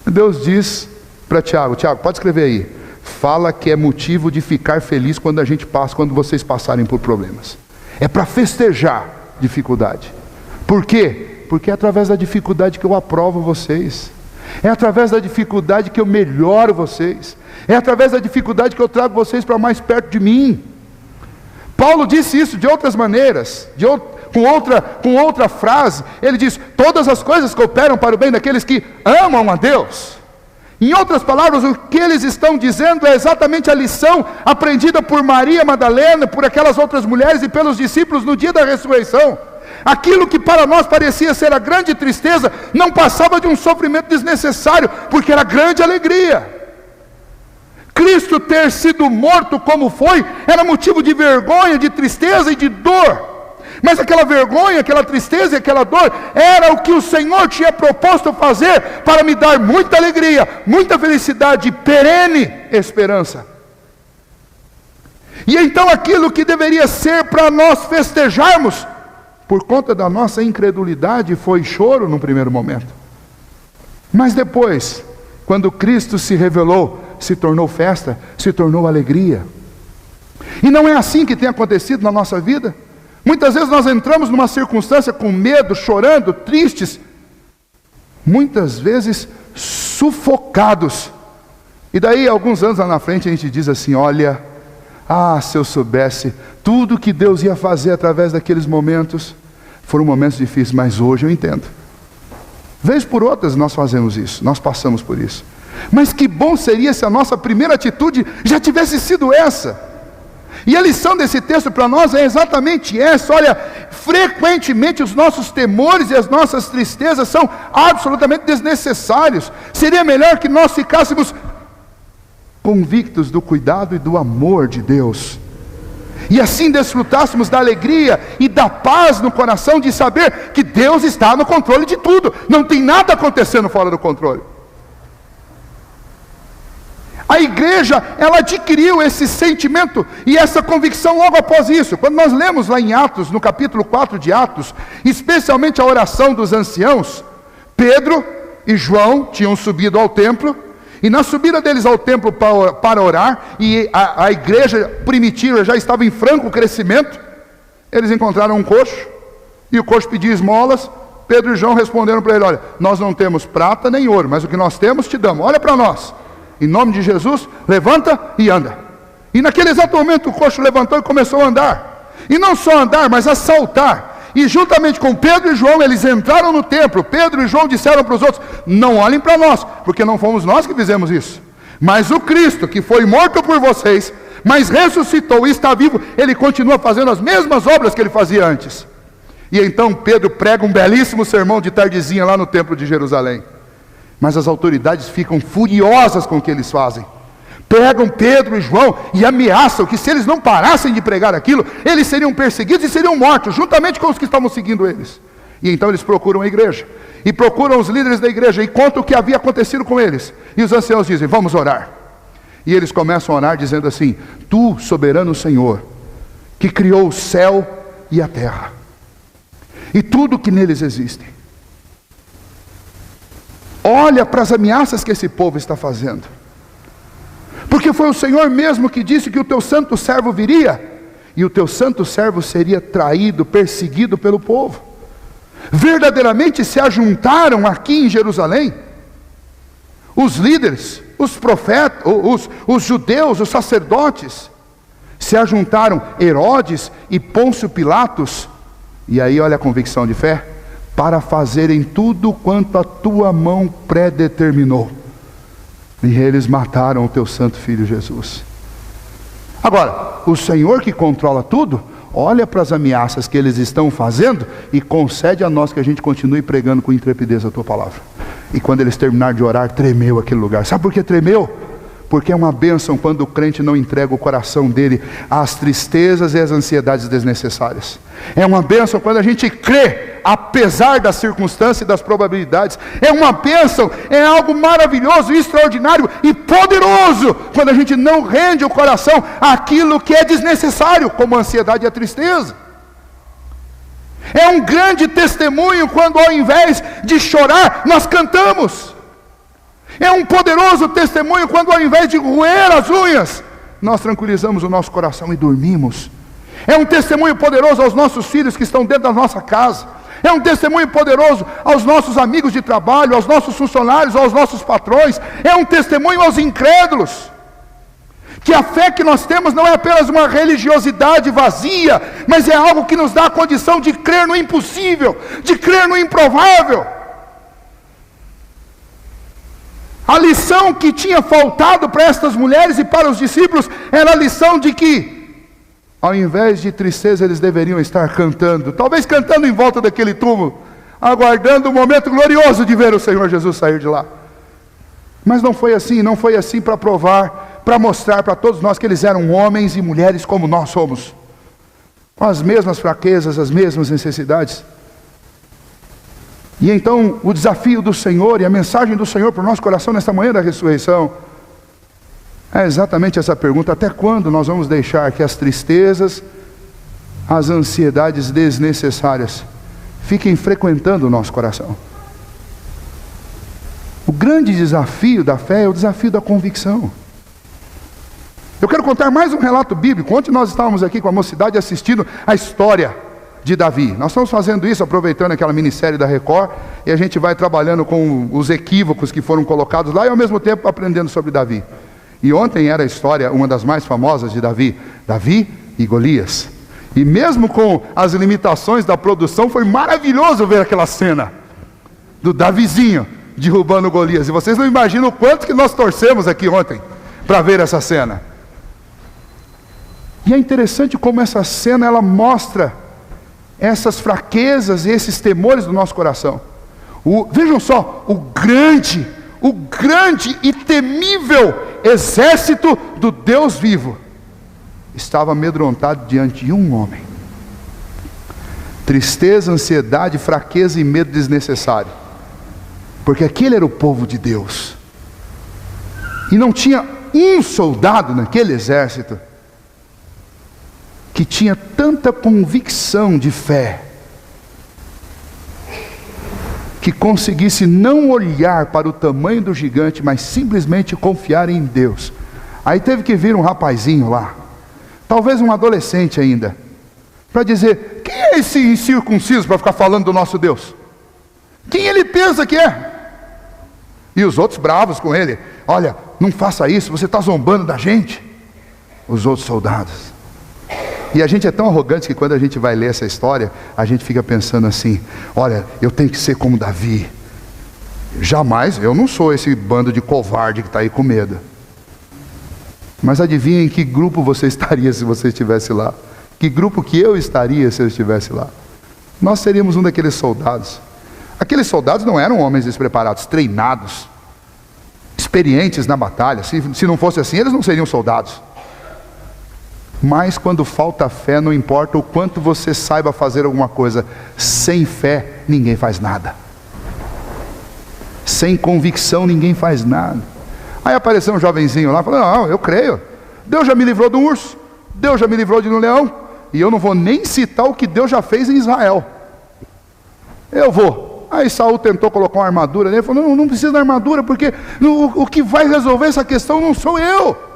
Deus diz para Tiago: Tiago, pode escrever aí, fala que é motivo de ficar feliz quando a gente passa, quando vocês passarem por problemas. É para festejar dificuldade. Por quê? Porque é através da dificuldade que eu aprovo vocês. É através da dificuldade que eu melhoro vocês. É através da dificuldade que eu trago vocês para mais perto de mim. Paulo disse isso de outras maneiras, com outra frase. Ele diz: todas as coisas cooperam para o bem daqueles que amam a Deus. Em outras palavras, o que eles estão dizendo é exatamente a lição aprendida por Maria Madalena, por aquelas outras mulheres e pelos discípulos no dia da ressurreição. Aquilo que para nós parecia ser a grande tristeza, não passava de um sofrimento desnecessário, porque era grande alegria. Cristo ter sido morto como foi, era motivo de vergonha, de tristeza e de dor. Mas aquela vergonha, aquela tristeza e aquela dor, era o que o Senhor tinha proposto fazer, para me dar muita alegria, muita felicidade, perene esperança. E então aquilo que deveria ser para nós festejarmos, por conta da nossa incredulidade, foi choro no primeiro momento. Mas depois, quando Cristo se revelou, se tornou festa, se tornou alegria. E não é assim que tem acontecido na nossa vida? Muitas vezes nós entramos numa circunstância com medo, chorando, tristes, muitas vezes sufocados. E daí, alguns anos lá na frente, a gente diz assim: olha, se eu soubesse tudo que Deus ia fazer através daqueles momentos. Foram momentos difíceis, mas hoje eu entendo. Vez por outras nós fazemos isso, nós passamos por isso. Mas que bom seria se a nossa primeira atitude já tivesse sido essa. E a lição desse texto para nós é exatamente essa. Olha, frequentemente os nossos temores e as nossas tristezas são absolutamente desnecessários. Seria melhor que nós ficássemos convictos do cuidado e do amor de Deus, e assim desfrutássemos da alegria e da paz no coração de saber que Deus está no controle de tudo. Não tem nada acontecendo fora do controle. A igreja, ela adquiriu esse sentimento e essa convicção logo após isso. Quando nós lemos lá em Atos, no capítulo 4 de Atos, especialmente a oração dos anciãos, Pedro e João tinham subido ao templo, e na subida deles ao templo para orar, e a igreja primitiva já estava em franco crescimento, eles encontraram um coxo, e o coxo pediu esmolas. Pedro e João responderam para ele: olha, nós não temos prata nem ouro, mas o que nós temos te damos, olha para nós. Em nome de Jesus, levanta e anda. E naquele exato momento o coxo levantou e começou a andar. E não só andar, mas a saltar. E juntamente com Pedro e João, eles entraram no templo. Pedro e João disseram para os outros: não olhem para nós, porque não fomos nós que fizemos isso. Mas o Cristo, que foi morto por vocês, mas ressuscitou e está vivo, ele continua fazendo as mesmas obras que ele fazia antes. E então Pedro prega um belíssimo sermão de tardezinha lá no templo de Jerusalém. Mas as autoridades ficam furiosas com o que eles fazem. Pegam Pedro e João e ameaçam que se eles não parassem de pregar aquilo, eles seriam perseguidos e seriam mortos, juntamente com os que estavam seguindo eles. E então eles procuram a igreja, e procuram os líderes da igreja, e contam o que havia acontecido com eles. E os anciãos dizem: vamos orar. E eles começam a orar dizendo assim: tu, soberano Senhor, que criou o céu e a terra, e tudo que neles existe, olha para as ameaças que esse povo está fazendo. Porque foi o Senhor mesmo que disse que o teu santo servo viria, e o teu santo servo seria traído, perseguido pelo povo. Verdadeiramente se ajuntaram aqui em Jerusalém os líderes, os profetas, os judeus, os sacerdotes. Se ajuntaram Herodes e Pôncio Pilatos, e aí olha a convicção de fé, para fazerem tudo quanto a tua mão predeterminou. E eles mataram o teu santo filho Jesus. Agora, o Senhor que controla tudo, olha para as ameaças que eles estão fazendo e concede a nós que a gente continue pregando com intrepidez a tua palavra. E quando eles terminaram de orar, tremeu aquele lugar. Sabe por que tremeu? Porque é uma bênção quando o crente não entrega o coração dele às tristezas e às ansiedades desnecessárias. É uma bênção quando a gente crê, apesar das circunstâncias e das probabilidades. É uma bênção, é algo maravilhoso, extraordinário e poderoso, quando a gente não rende o coração àquilo que é desnecessário, como a ansiedade e a tristeza. É um grande testemunho quando, ao invés de chorar, nós cantamos. É um poderoso testemunho quando, ao invés de roer as unhas, nós tranquilizamos o nosso coração e dormimos. É um testemunho poderoso aos nossos filhos que estão dentro da nossa casa. É um testemunho poderoso aos nossos amigos de trabalho, aos nossos funcionários, aos nossos patrões. É um testemunho aos incrédulos. Que a fé que nós temos não é apenas uma religiosidade vazia, mas é algo que nos dá a condição de crer no impossível, de crer no improvável. A lição que tinha faltado para estas mulheres e para os discípulos era a lição de que, ao invés de tristeza, eles deveriam estar cantando, talvez cantando em volta daquele túmulo, aguardando o momento glorioso de ver o Senhor Jesus sair de lá. Mas não foi assim para provar, para mostrar para todos nós que eles eram homens e mulheres como nós somos, com as mesmas fraquezas, as mesmas necessidades. E então o desafio do Senhor e a mensagem do Senhor para o nosso coração nesta manhã da ressurreição é exatamente essa pergunta: até quando nós vamos deixar que as tristezas, as ansiedades desnecessárias fiquem frequentando o nosso coração? O grande desafio da fé é o desafio da convicção. Eu quero contar mais um relato bíblico. Ontem nós estávamos aqui com a mocidade assistindo a história de Davi. Nós estamos fazendo isso aproveitando aquela minissérie da Record, e a gente vai trabalhando com os equívocos que foram colocados lá e ao mesmo tempo aprendendo sobre Davi. E ontem era a história, uma das mais famosas de Davi e Golias. E mesmo com as limitações da produção, foi maravilhoso ver aquela cena do Davizinho derrubando Golias. E vocês não imaginam o quanto que nós torcemos aqui ontem para ver essa cena. E é interessante como essa cena ela mostra essas fraquezas e esses temores do nosso coração. Vejam só, o grande e temível exército do Deus vivo estava amedrontado diante de um homem. Tristeza, ansiedade, fraqueza e medo desnecessário, porque aquele era o povo de Deus, e não tinha um soldado naquele exército que tinha tanta convicção de fé, que conseguisse não olhar para o tamanho do gigante, mas simplesmente confiar em Deus. Aí teve que vir um rapazinho lá, talvez um adolescente ainda, para dizer: quem é esse incircunciso para ficar falando do nosso Deus? Quem ele pensa que é? E os outros bravos com ele: olha, não faça isso, você está zombando da gente. Os outros soldados. E a gente é tão arrogante que quando a gente vai ler essa história, a gente fica pensando assim: olha, eu tenho que ser como Davi. Jamais, eu não sou esse bando de covarde que está aí com medo. Mas adivinha em que grupo você estaria se você estivesse lá? Que grupo que eu estaria se eu estivesse lá? Nós seríamos um daqueles soldados. Aqueles soldados não eram homens despreparados, treinados, experientes na batalha. Se não fosse assim, eles não seriam soldados. Mas quando falta fé, não importa o quanto você saiba fazer alguma coisa, sem fé ninguém faz nada. Sem convicção ninguém faz nada. Aí apareceu um jovenzinho lá, falou: não, eu creio, Deus já me livrou do urso, Deus já me livrou de um leão, e eu não vou nem citar o que Deus já fez em Israel. Eu vou. Aí Saul tentou colocar uma armadura nele, falou: não precisa da armadura, porque o que vai resolver essa questão não sou eu.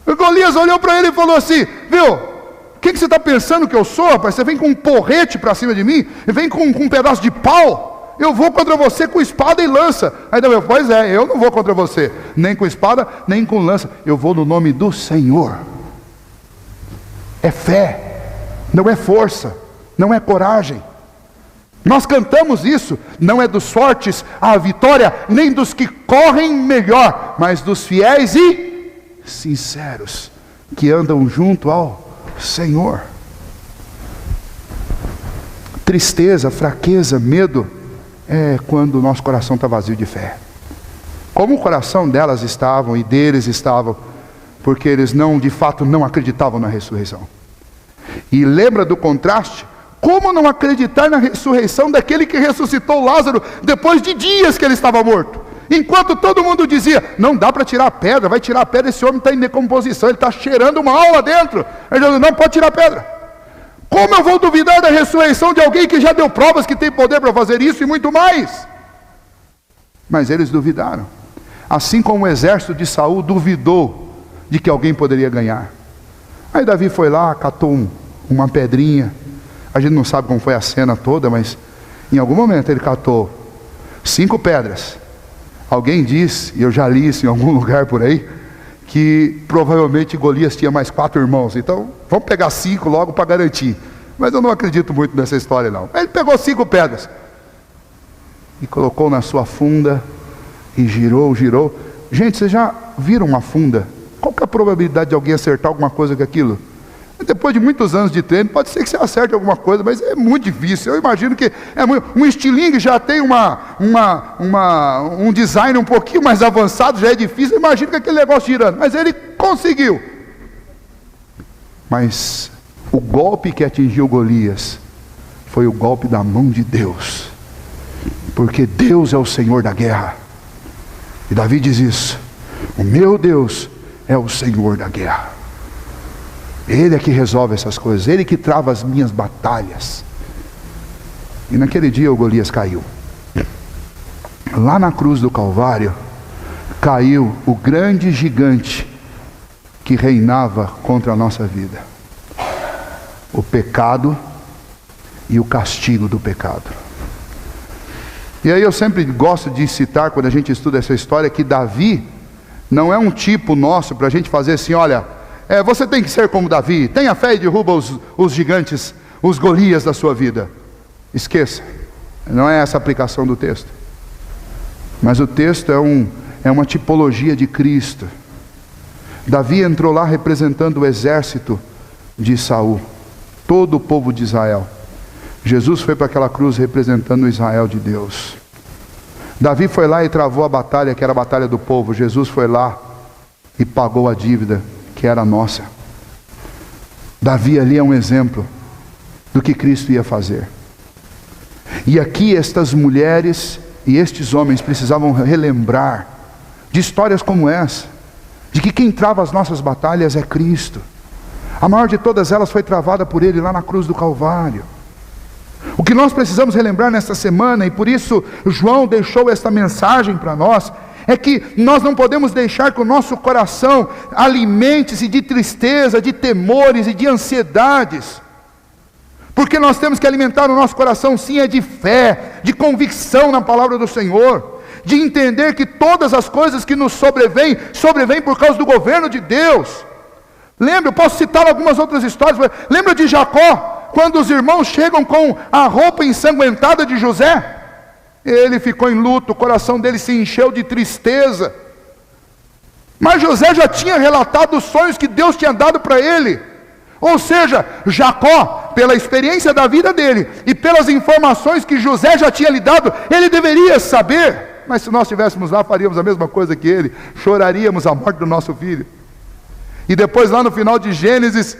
O Golias olhou para ele e falou assim: viu, o que você está pensando que eu sou, rapaz? Você vem com um porrete para cima de mim, vem com um pedaço de pau, eu vou contra você com espada e lança. Aí Davi: pois é, eu não vou contra você, nem com espada, nem com lança, eu vou no nome do Senhor. É fé, não é força, não é coragem. Nós cantamos isso: não é dos fortes a vitória, nem dos que correm melhor, mas dos fiéis e sinceros, que andam junto ao Senhor. Tristeza, fraqueza, medo é quando o nosso coração está vazio de fé, como o coração delas estavam e deles estavam, porque eles de fato não acreditavam na ressurreição. E lembra do contraste? Como não acreditar na ressurreição daquele que ressuscitou Lázaro depois de dias que ele estava morto? Enquanto todo mundo dizia: não dá para tirar a pedra, vai tirar a pedra, esse homem está em decomposição, ele está cheirando mal lá dentro. Ele disse: não pode tirar a pedra. Como eu vou duvidar da ressurreição de alguém que já deu provas que tem poder para fazer isso e muito mais? Mas eles duvidaram, assim como o exército de Saul duvidou de que alguém poderia ganhar. Aí Davi foi lá, catou uma pedrinha. A gente não sabe como foi a cena toda, mas em algum momento ele catou 5 pedras. Alguém diz, e eu já li isso em algum lugar por aí, que provavelmente Golias tinha mais 4 irmãos. Então vamos pegar 5 logo para garantir. Mas eu não acredito muito nessa história não. Ele pegou 5 pedras e colocou na sua funda E girou, girou. Gente, vocês já viram uma funda? Qual que é a probabilidade de alguém acertar alguma coisa com aquilo? Depois de muitos anos de treino, pode ser que você acerte alguma coisa, mas é muito difícil. Eu imagino que um estilingue já tem um design um pouquinho mais avançado, já é difícil. Eu imagino que aquele negócio girando, mas ele conseguiu. Mas o golpe que atingiu Golias foi o golpe da mão de Deus, porque Deus é o Senhor da guerra. E Davi diz isso: o meu Deus é o Senhor da guerra. Ele é que resolve essas coisas, Ele que trava as minhas batalhas. E naquele dia o Golias caiu. Lá na cruz do Calvário, caiu o grande gigante que reinava contra a nossa vida. O pecado e o castigo do pecado. E aí eu sempre gosto de citar, quando a gente estuda essa história, que Davi não é um tipo nosso para a gente fazer assim: olha, você tem que ser como Davi, tenha fé e derruba os gigantes, os Golias da sua vida. Esqueça, não é essa a aplicação do texto. Mas o texto é uma tipologia de Cristo. Davi entrou lá representando o exército de Saul, todo o povo de Israel. Jesus foi para aquela cruz representando o Israel de Deus. Davi foi lá e travou a batalha, que era a batalha do povo. Jesus foi lá e pagou a dívida que era nossa. Davi ali é um exemplo do que Cristo ia fazer. E aqui estas mulheres e estes homens precisavam relembrar de histórias como essa, de que quem trava as nossas batalhas é Cristo. A maior de todas elas foi travada por Ele lá na cruz do Calvário. O que nós precisamos relembrar nesta semana, e por isso João deixou esta mensagem para nós, é que nós não podemos deixar que o nosso coração alimente-se de tristeza, de temores e de ansiedades. Porque nós temos que alimentar o nosso coração, sim, de fé, de convicção na palavra do Senhor, de entender que todas as coisas que nos sobrevêm por causa do governo de Deus. Lembra, eu posso citar algumas outras histórias. Lembra de Jacó, quando os irmãos chegam com a roupa ensanguentada de José? Ele ficou em luto, o coração dele se encheu de tristeza. Mas José já tinha relatado os sonhos que Deus tinha dado para ele. Ou seja, Jacó, pela experiência da vida dele e pelas informações que José já tinha lhe dado, ele deveria saber. Mas se nós estivéssemos lá, faríamos a mesma coisa que ele, choraríamos a morte do nosso filho. E depois lá no final de Gênesis,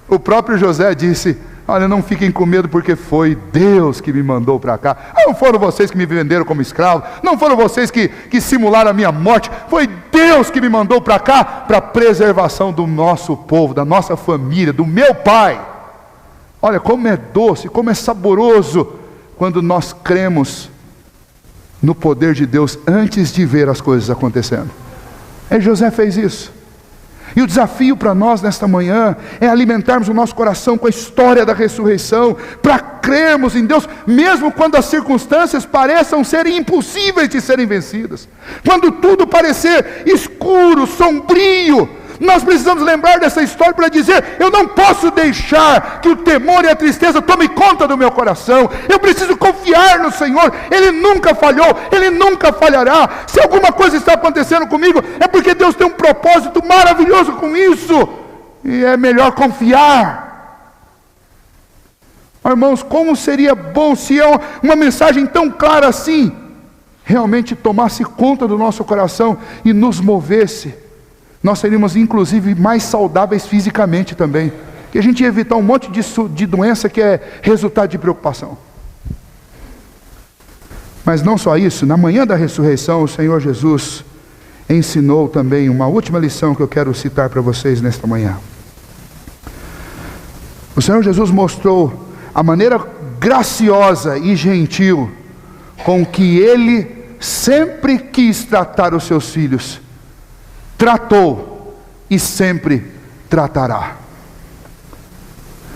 o próprio José disse: olha, não fiquem com medo, porque foi Deus que me mandou para cá. Não foram vocês que me venderam como escravo, não foram vocês que simularam a minha morte, foi Deus que me mandou para cá, para a preservação do nosso povo, da nossa família, do meu pai. Olha como é doce, como é saboroso, quando nós cremos no poder de Deus, antes de ver as coisas acontecendo. E José fez isso. E o desafio para nós nesta manhã é alimentarmos o nosso coração com a história da ressurreição, para crermos em Deus, mesmo quando as circunstâncias pareçam serem impossíveis de serem vencidas, quando tudo parecer escuro, sombrio. Nós precisamos lembrar dessa história para dizer: eu não posso deixar que o temor e a tristeza tome conta do meu coração. Eu preciso confiar no Senhor. Ele nunca falhou, Ele nunca falhará. Se alguma coisa está acontecendo comigo, é porque Deus tem um propósito maravilhoso com isso, e é melhor confiar. Irmãos, como seria bom se uma mensagem tão clara assim realmente tomasse conta do nosso coração e nos movesse. Nós seríamos inclusive mais saudáveis fisicamente também, que a gente ia evitar um monte de doença que é resultado de preocupação. Mas não só isso, na manhã da ressurreição o Senhor Jesus ensinou também uma última lição que eu quero citar para vocês nesta manhã. O Senhor Jesus mostrou a maneira graciosa e gentil com que Ele sempre quis tratar os seus filhos, tratou e sempre tratará.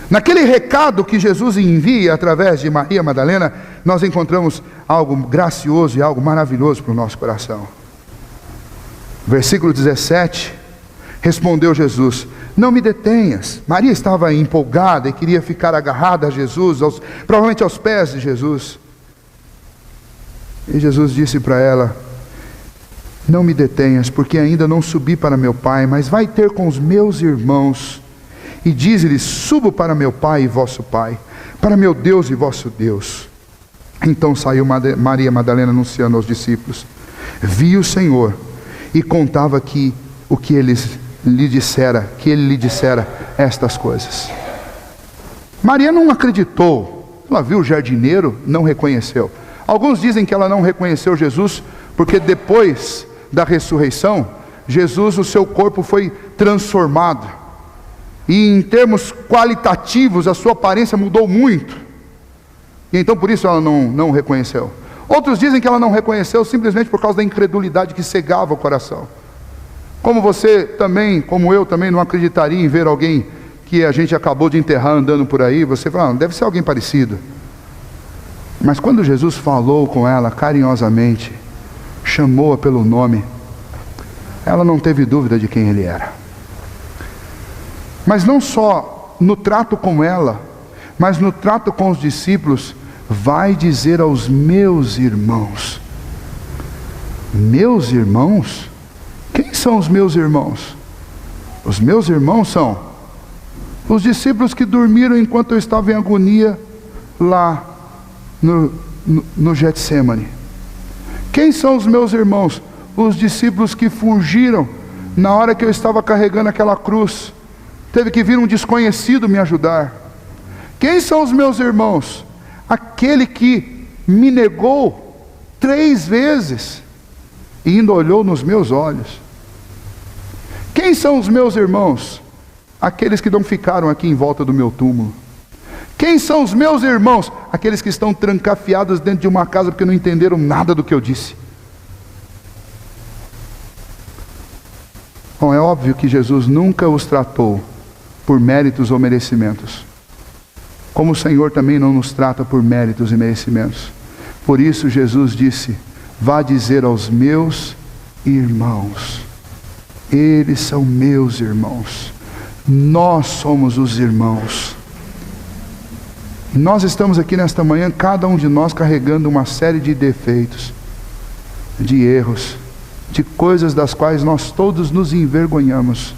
Naquele recado que Jesus envia através de Maria Madalena, nós encontramos algo gracioso e algo maravilhoso para o nosso coração. Versículo 17, respondeu Jesus: não me detenhas. Maria estava empolgada e queria ficar agarrada a Jesus, provavelmente aos pés de Jesus. E Jesus disse para ela: não me detenhas, porque ainda não subi para meu pai, mas vai ter com os meus irmãos, e diz-lhes: subo para meu pai e vosso pai, para meu Deus e vosso Deus. Então saiu Maria Madalena anunciando aos discípulos. Vi o Senhor, e contava que ele lhe dissera estas coisas. Maria não acreditou. Ela viu o jardineiro, não reconheceu. Alguns dizem que ela não reconheceu Jesus, porque depois da ressurreição, Jesus, o seu corpo foi transformado. E em termos qualitativos, a sua aparência mudou muito. E então por isso ela não reconheceu. Outros dizem que ela não reconheceu simplesmente por causa da incredulidade que cegava o coração. Como você também, como eu também, não acreditaria em ver alguém que a gente acabou de enterrar andando por aí. Você fala: deve ser alguém parecido. Mas quando Jesus falou com ela carinhosamente, chamou-a pelo nome, ela não teve dúvida de quem ele era. Mas não só no trato com ela, mas no trato com os discípulos: vai dizer aos meus irmãos. Meus irmãos? Quem são os meus irmãos? Os meus irmãos são os discípulos que dormiram enquanto eu estava em agonia lá no Getsemane. Quem são os meus irmãos? Os discípulos que fugiram na hora que eu estava carregando aquela cruz. Teve que vir um desconhecido me ajudar. Quem são os meus irmãos? Aquele que me negou 3 vezes e ainda olhou nos meus olhos. Quem são os meus irmãos? Aqueles que não ficaram aqui em volta do meu túmulo. Quem são os meus irmãos? Aqueles que estão trancafiados dentro de uma casa porque não entenderam nada do que eu disse. Bom, é óbvio que Jesus nunca os tratou por méritos ou merecimentos, como o Senhor também não nos trata por méritos e merecimentos. Por isso Jesus disse: vá dizer aos meus irmãos. Eles são meus irmãos. Nós somos os irmãos. Nós estamos aqui nesta manhã, cada um de nós carregando uma série de defeitos, de erros, de coisas das quais nós todos nos envergonhamos.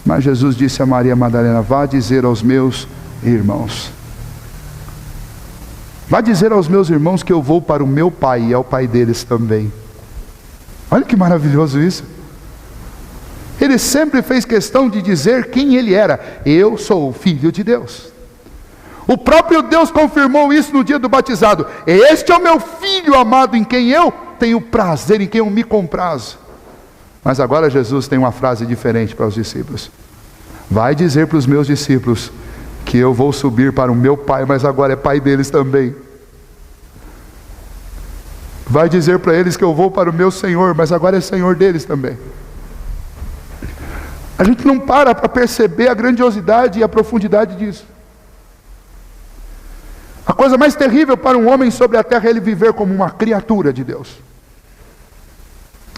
Mas Jesus disse a Maria Madalena: vá dizer aos meus irmãos. Vá dizer aos meus irmãos que eu vou para o meu pai e ao pai deles também. Olha que maravilhoso isso. Ele sempre fez questão de dizer quem ele era: eu sou o Filho de Deus. O próprio Deus confirmou isso no dia do batizado: este é o meu Filho amado, em quem eu tenho prazer, em quem eu me comprazo. Mas agora Jesus tem uma frase diferente para os discípulos: vai dizer para os meus discípulos que eu vou subir para o meu pai, mas agora é pai deles também. Vai dizer para eles que eu vou para o meu Senhor, mas agora é Senhor deles também. A gente não para perceber a grandiosidade e a profundidade disso. A coisa mais terrível para um homem sobre a terra é ele viver como uma criatura de Deus,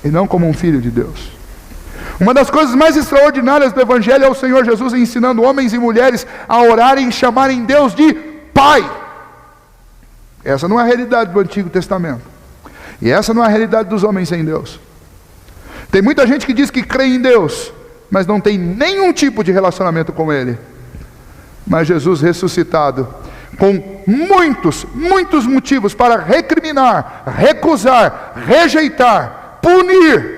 e não como um filho de Deus. Uma das coisas mais extraordinárias do Evangelho é o Senhor Jesus ensinando homens e mulheres a orarem e chamarem Deus de Pai. Essa não é a realidade do Antigo Testamento, e essa não é a realidade dos homens sem Deus. Tem muita gente que diz que crê em Deus, mas não tem nenhum tipo de relacionamento com Ele. Mas Jesus ressuscitado, com muitos motivos para recriminar, recusar, rejeitar, punir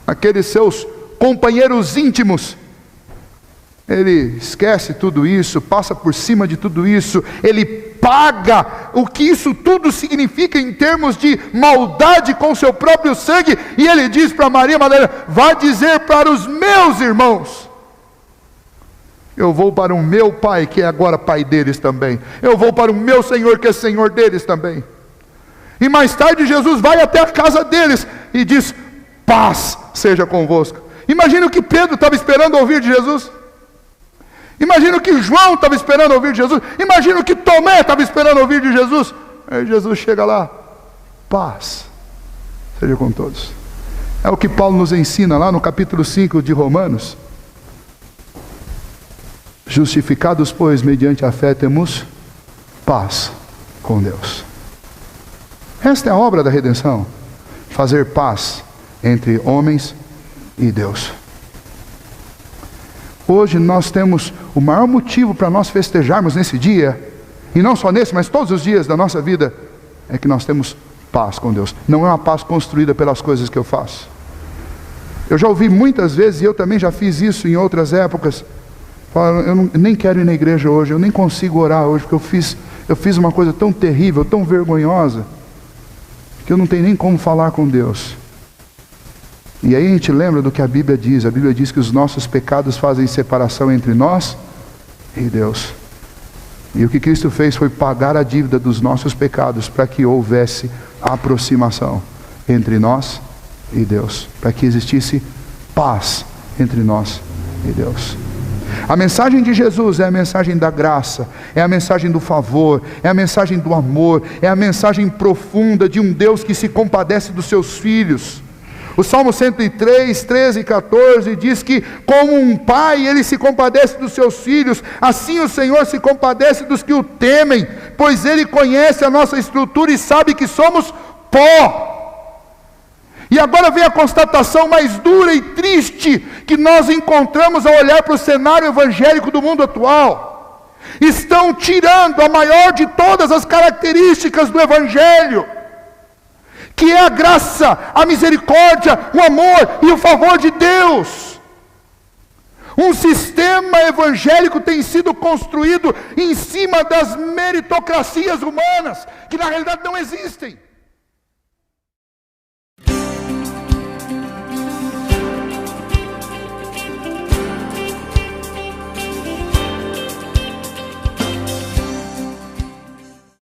aqueles seus companheiros íntimos, ele esquece tudo isso, passa por cima de tudo isso, ele paga o que isso tudo significa em termos de maldade com seu próprio sangue, e ele diz para Maria Madalena: vá dizer para os meus irmãos, eu vou para o meu pai, que é agora pai deles também, eu vou para o meu Senhor, que é Senhor deles também. E mais tarde Jesus vai até a casa deles e diz: paz seja convosco. Imagina o que Pedro estava esperando ouvir de Jesus. Imagina o que João estava esperando ouvir de Jesus. Imagina o que Tomé estava esperando ouvir de Jesus. Aí Jesus chega lá: paz seja com todos. É o que Paulo nos ensina lá no capítulo 5 de Romanos. Justificados, pois, mediante a fé, temos paz com Deus. Esta é a obra da redenção. fazer paz entre homens e Deus. Hoje nós temos o maior motivo para nós festejarmos nesse dia, e não só nesse, mas todos os dias da nossa vida, é que nós temos paz com Deus. Não é uma paz construída pelas coisas que eu faço. Eu já ouvi muitas vezes, e eu também já fiz isso em outras épocas, eu nem quero ir na igreja hoje, eu nem consigo orar hoje, porque eu fiz uma coisa tão terrível, tão vergonhosa, que eu não tenho nem como falar com Deus. E aí a gente lembra do que a Bíblia diz que os nossos pecados fazem separação entre nós e Deus. E o que Cristo fez foi pagar a dívida dos nossos pecados, para que houvesse aproximação entre nós e Deus, para que existisse paz entre nós e Deus. A mensagem de Jesus é a mensagem da graça, é a mensagem do favor, é a mensagem do amor, é a mensagem profunda de um Deus que se compadece dos seus filhos. O Salmo 103, 13 e 14 diz que como um pai ele se compadece dos seus filhos, assim o Senhor se compadece dos que o temem, pois ele conhece a nossa estrutura e sabe que somos pó. E agora vem a constatação mais dura e triste que nós encontramos ao olhar para o cenário evangélico do mundo atual. Estão tirando a maior de todas as características do Evangelho, que é a graça, a misericórdia, o amor e o favor de Deus. Um sistema evangélico tem sido construído em cima das meritocracias humanas, que na realidade não existem.